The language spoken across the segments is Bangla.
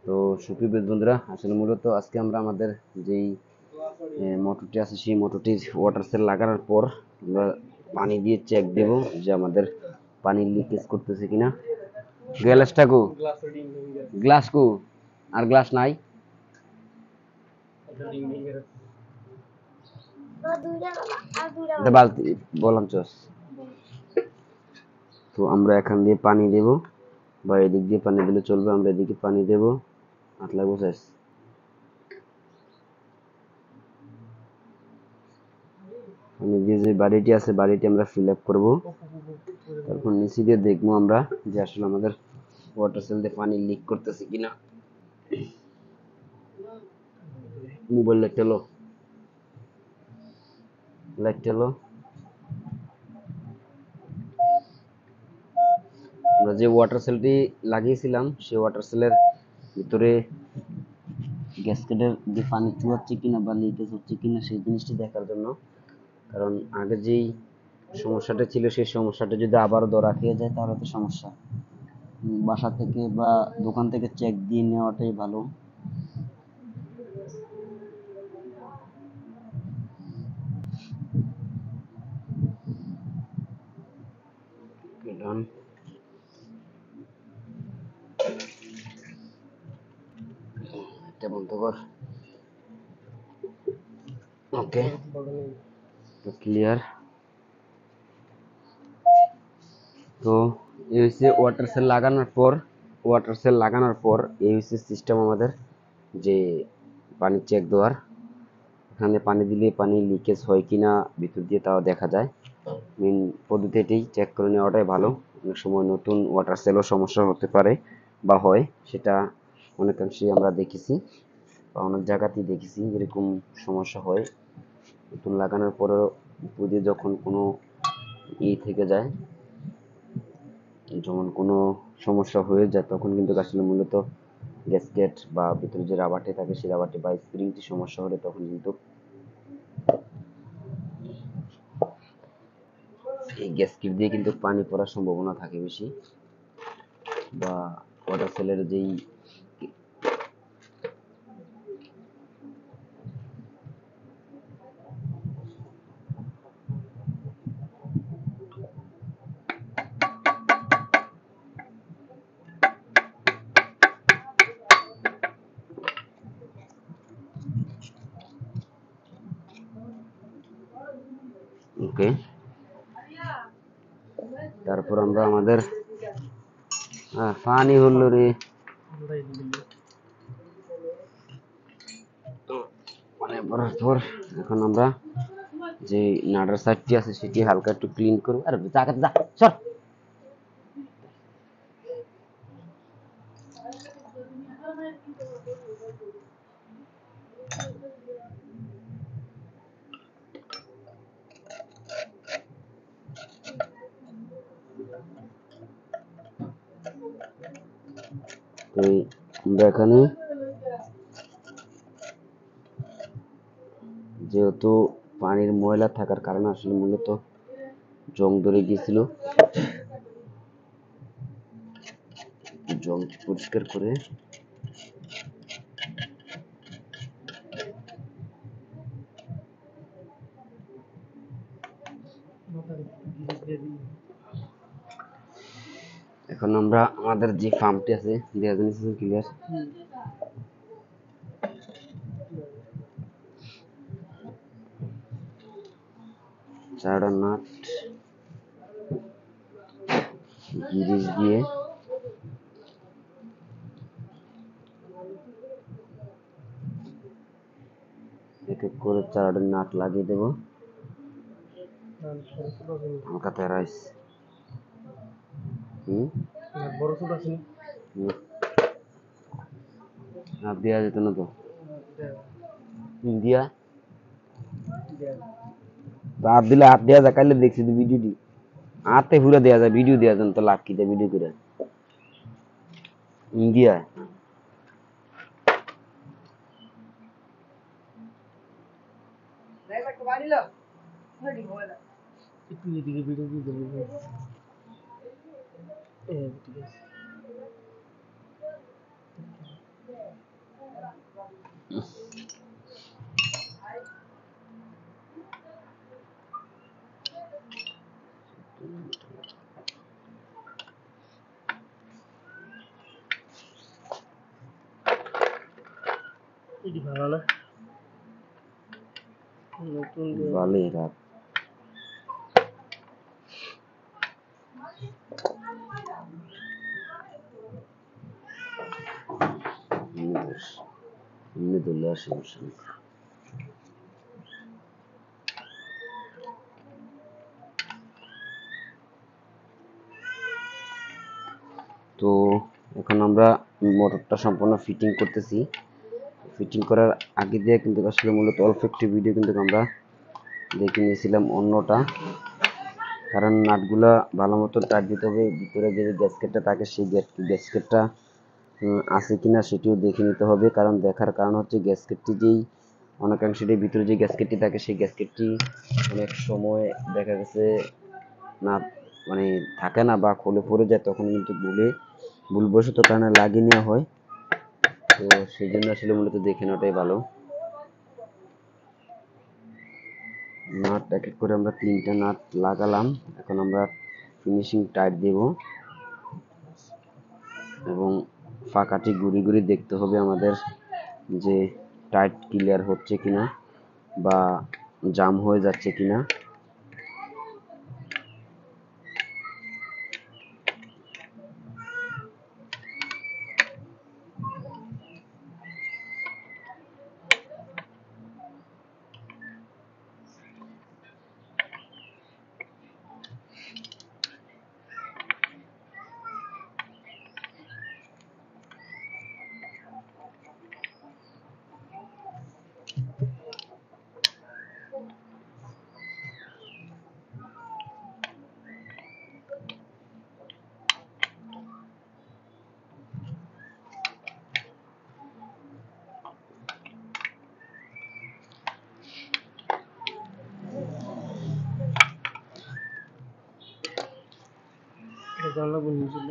তো সুপ্রিয় বন্ধুরা, আসলে মূলত আজকে আমরা আমাদের যেই মোটরটি আছে সেই মোটরটির ওয়াটার সেল লাগানোর পর আমরা পানি দিয়ে চেক দেব যে আমাদের পানি লিকেজ করতেছে কিনা। গ্লাসটা কো, গ্লাস কো, আর গ্লাস নাই। বালতি বললাম চস। তো আমরা এখান দিয়ে পানি দেব বা এদিক দিয়ে পানি দিলে চলবে, আমরা এদিকে পানি দেব। হাত লাগবো শেষ। পানি দিয়ে যে বাড়িটি আছে বাড়িটি আমরা ফিল আপ করবো, তারপর নিচে দিয়ে দেখবো আমরা যে আসলে আমাদের ওয়াটার সেল দিয়ে পানি লিক করতেছে কিনা। মোবাইল লাইট এলো, লাইট এলো। আমরা যে ওয়াটার সেলটি লাগিয়েছিলাম সেই ওয়াটার সেলের ভিতরে গ্যাসকেটের যে পানি চুয়াচ্ছে কিনা বা লিকেজ হচ্ছে কিনা সেই জিনিসটি দেখার জন্য। কারণ আগে যেই সমস্যাটা ছিল সেই সমস্যাটা যদি আবারও ধরা খেয়ে যায় তাহলে তো সমস্যা। বাসা থেকে বা দোকান থেকে চেক দিয়ে নেওয়াটাই ভালো। এটা বন্ধ কর। ওকে, তো ক্লিয়ার। তো এই হচ্ছে ওয়াটার সেল লাগানোর পর এই হচ্ছে সিস্টেম আমাদের যে পানি চেক দেওয়ার। এখানে পানি দিলে পানি লিকেজ হয় কিনা ভিতর দিয়ে তাও দেখা যায়। মেন পদ্ধতি এটাই, চেক করে নেওয়াটাই ভালো। অনেক সময় নতুন ওয়াটার সেলও সমস্যা হতে পারে বা হয়, সেটা অনেকাংশেই আমরা দেখেছি বা অনেক জায়গাতেই দেখেছি এরকম সমস্যা হয়। নতুন লাগানোর পরেও উপর দিয়ে যখন কোনো থেকে যায়, যখন কোনো সমস্যা হয়ে যায় তখন কিন্তু আসলে মূলত গ্যাসকেট বা ভিতরে যে রাবারটি থাকে সেই রাবারটি বা স্প্রিংটি সমস্যা হলে তখন কিন্তু এই গ্যাসকেট দিয়ে কিন্তু পানি পড়ার সম্ভাবনা থাকে বেশি, বা ওয়াটার সেলের যেই ওকে। তারপর আমরা আমাদের পানি হলো রে মানে ভরার পর এখন আমরা যে নাডার সাইডটি আছে সেটি হালকা একটু ক্লিন করবো। আর যা সর। তো আমরা এখানে যেহেতু পানির ময়লা থাকার কারণে আসলে মূলত জং ধরে গিয়েছিল, জং পরিষ্কার করে এখন আমরা আমাদের যে ফার্মটি আছে দেওয়া জিনিস ক্লিয়ার। চারটা নাট গিরিশ দিয়ে এক এক করে চারটা নাট লাগিয়ে দেব। হালকা তেরাইস হাত দেওয়া যেত না তো দিয়া হাত দিলে হাত দেওয়া যায়। কাইলে দেখছি তো ভিডিওটি, হাতে পুরো দেওয়া যায়, ভিডিও দেওয়া যায় তো লাভ কি দেয় ভিডিও করে ইন্ডিয়া। একটু এদিকে ভিডিও দিয়ে দেবো। ঠিক আছে। এটি ভালো না নতুন বালে রাত এমনি ধরলে আর সমস্যা নেই। তো এখন আমরা মোটরটা সম্পূর্ণ ফিটিং করতেছি। ফিটিং করার আগে দিয়ে কিন্তু আসলে মূলত অল্প একটি ভিডিও কিন্তু আমরা দেখে নিয়েছিলাম অন্যটা, কারণ নাটগুলা ভালো মতো টাইট দিতে হবে। ভিতরে যে গ্যাসকেটটা থাকে সেই গ্যাসকেটটা আছে কিনা সেটিও দেখে নিতে হবে, কারণ দেখার কারণ হচ্ছে গ্যাসকেটটি যেই অনেকাংশে ভিতরে যে গ্যাসকেটটি থাকে সেই গ্যাসকেটটি অনেক সময় দেখা গেছে না মানে থাকে না বা খুলে পড়ে যায়, তখন কিন্তু ভুলবশত কারণে লাগিয়ে নেওয়া হয়। তো সেই জন্য আসলে মূলত দেখে নেওয়াটাই ভালো। নাট এক এক করে আমরা 3টা নাট লাগালাম। এখন আমরা ফিনিশিং টাইট দেব এবং ফাঁকাটি ঘুরি ঘুরি দেখতে হবে আমাদের যে টাইট ক্লিয়ার হচ্ছে কিনা বা জাম হয়ে যাচ্ছে কিনা। জানলা বন্ধ ছিল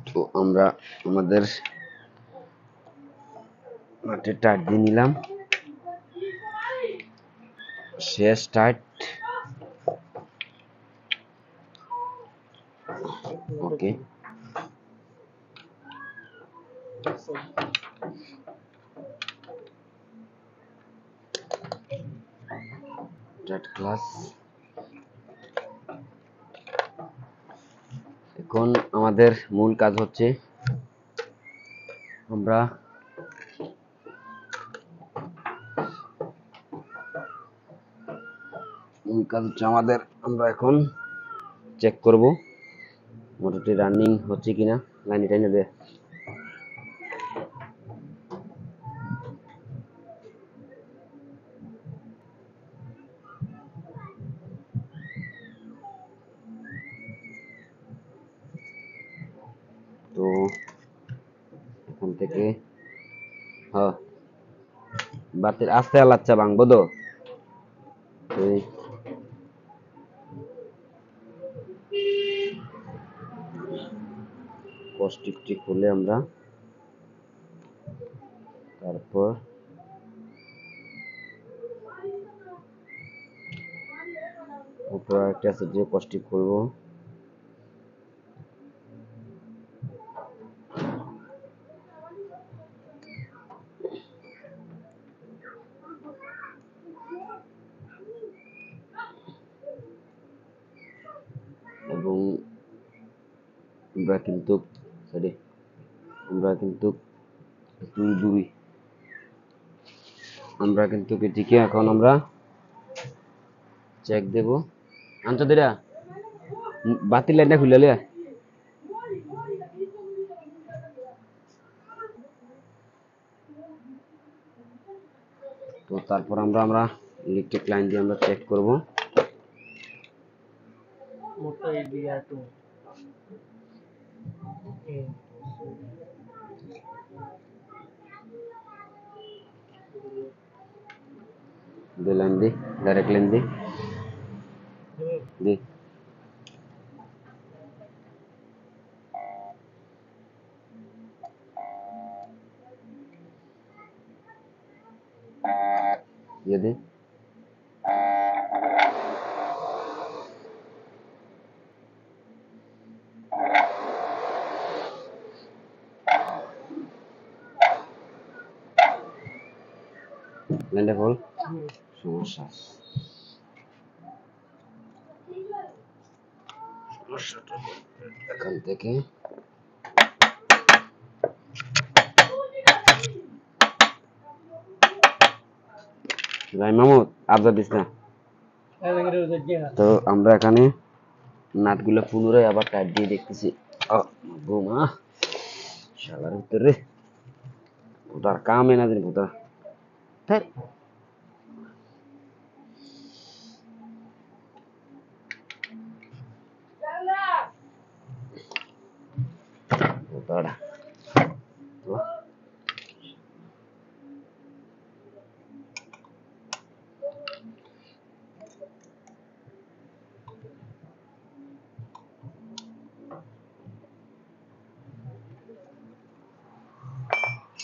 তো আমরা আমাদের নাটের টাইট দিয়ে নিলাম, শেষ টাইট। ওকে, টাইট ক্লাস। এখন আমাদের মূল কাজ হচ্ছে আমরা আমরা এখন চেক করব মোটরটি রানিং হচ্ছে কিনা। লাইন টাইনে দে। তো এখান থেকে হ্যাঁ বাতির আস্তে আলাচ্ছা ভাঙবো তো কস্টিকটি খুলে আমরা তারপর উপর একটা আছে যে কস্টিক খুলবো। এবং আমরা কিন্তু এটিকে এখন আমরা চেক দেব। আনছো দিরা বাতির লাইনটা খুলে লিয়া। তো তারপর আমরা ইলেকট্রিক লাইন দিয়ে আমরা চেক করব। মোটর এই দিয়া তো दे लाइन दे, डायरेक्ट लाइन दे दे। ये दे লাইনটা খোল। হুম। সমস্যা সমস্যাটা এখান থেকে ভাই মাহমুদ আবজা দিস না। তো আমরা এখানে নাটগুলো পুনরায় আবার টাইট দিয়ে দেখতেছি। বোমা শালার ভিতরে ভোটার কাম এনে দিন ভোটার। ভোটার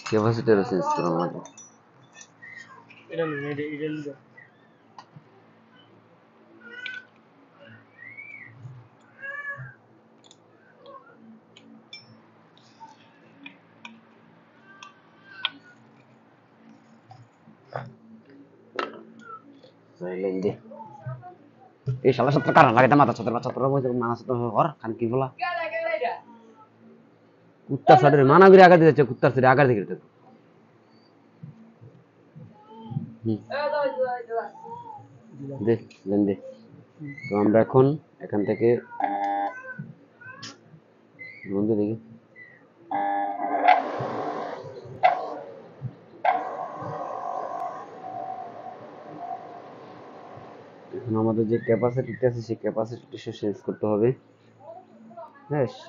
ক্যাপাসিটার চেঞ্জ করা লাগবে। এটা নিয়ে এটা নিয়ে লাইন দে এই শালা সত্তর কারণ লাগে মাথা সত্তর মানা সত্তর হর খান কি বলা কুত্তার সাইডে মানা করে আগাতে যাচ্ছে কুত্তার সাইডে আগার দিকে দে লেন দে। তো আমরা এখন এখান থেকে বন্ধু দেখি এখন আমাদের যে ক্যাপাসিটিটা আছে সেই ক্যাপাসিটিটা চেঞ্জ করতে হবে। হ্যাঁ এটা